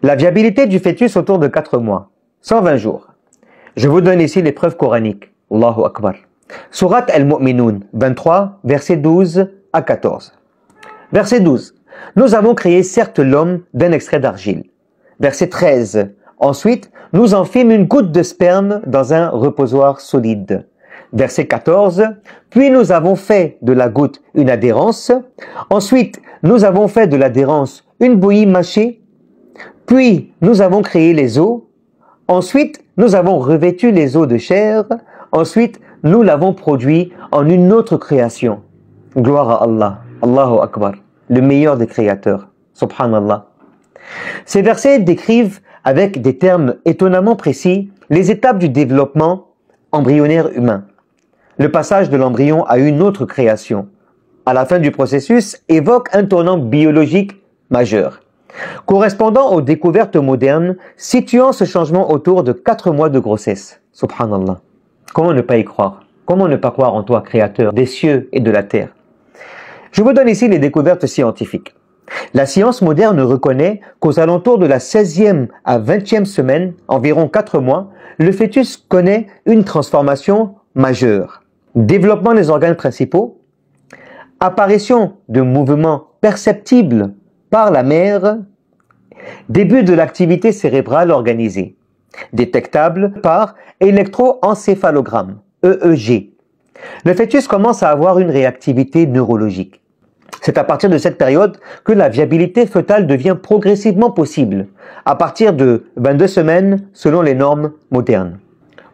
La viabilité du fœtus autour de 4 mois, 120 jours. Je vous donne ici les preuves coraniques. Allahu Akbar. Surat Al-Mu'minun, 23, versets 12 à 14. Verset 12. Nous avons créé certes l'homme d'un extrait d'argile. Verset 13. Ensuite, nous en fîmes une goutte de sperme dans un reposoir solide. Verset 14. Puis nous avons fait de la goutte une adhérence. Ensuite, nous avons fait de l'adhérence une bouillie mâchée. Puis, nous avons créé les os. Ensuite, nous avons revêtu les os de chair. Ensuite, nous l'avons produit en une autre création. Gloire à Allah. Allahu Akbar. Le meilleur des créateurs. Subhanallah. Ces versets décrivent avec des termes étonnamment précis les étapes du développement embryonnaire humain. Le passage de l'embryon à une autre création, à la fin du processus, évoque un tournant biologique majeur, correspondant aux découvertes modernes, situant ce changement autour de 4 mois de grossesse. Subhanallah. Comment ne pas y croire? Comment ne pas croire en toi, créateur des cieux et de la terre? Je vous donne ici les découvertes scientifiques. La science moderne reconnaît qu'aux alentours de la 16e à 20e semaine, environ 4 mois, le fœtus connaît une transformation majeure. Développement des organes principaux, apparition de mouvements perceptibles par la mère, début de l'activité cérébrale organisée, détectable par électroencéphalogramme, EEG. Le fœtus commence à avoir une réactivité neurologique. C'est à partir de cette période que la viabilité fœtale devient progressivement possible, à partir de 22 semaines selon les normes modernes.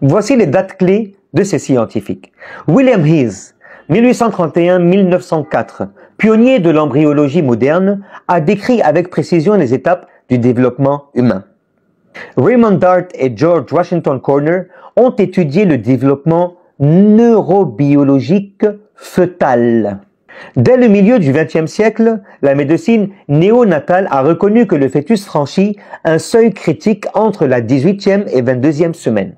Voici les dates clés de ces scientifiques. William Heath, 1831-1904, pionnier de l'embryologie moderne, a décrit avec précision les étapes du développement humain. Raymond Dart et George Washington Corner ont étudié le développement neurobiologique fœtal. Dès le milieu du XXe siècle, la médecine néonatale a reconnu que le fœtus franchit un seuil critique entre la 18e et 22e semaine.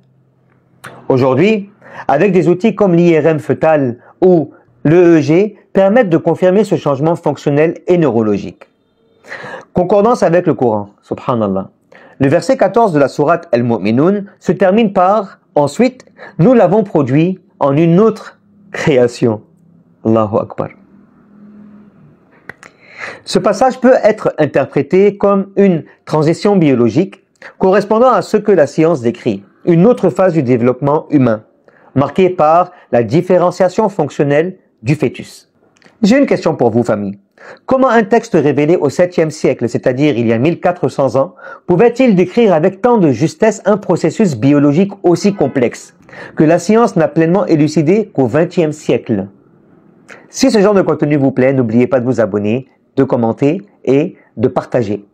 Aujourd'hui, avec des outils comme l'IRM fœtal ou l'EEG, permettent de confirmer ce changement fonctionnel et neurologique. Concordance avec le Coran, subhanallah. Le verset 14 de la sourate Al-Mu'minun se termine par « Ensuite, nous l'avons produit en une autre création. » Allahu Akbar. Ce passage peut être interprété comme une transition biologique correspondant à ce que la science décrit, une autre phase du développement humain, marquée par la différenciation fonctionnelle du fœtus. J'ai une question pour vous, famille. Comment un texte révélé au 7e siècle, c'est-à-dire il y a 1400 ans, pouvait-il décrire avec tant de justesse un processus biologique aussi complexe, que la science n'a pleinement élucidé qu'au 20e siècle? Si ce genre de contenu vous plaît, n'oubliez pas de vous abonner, de commenter et de partager.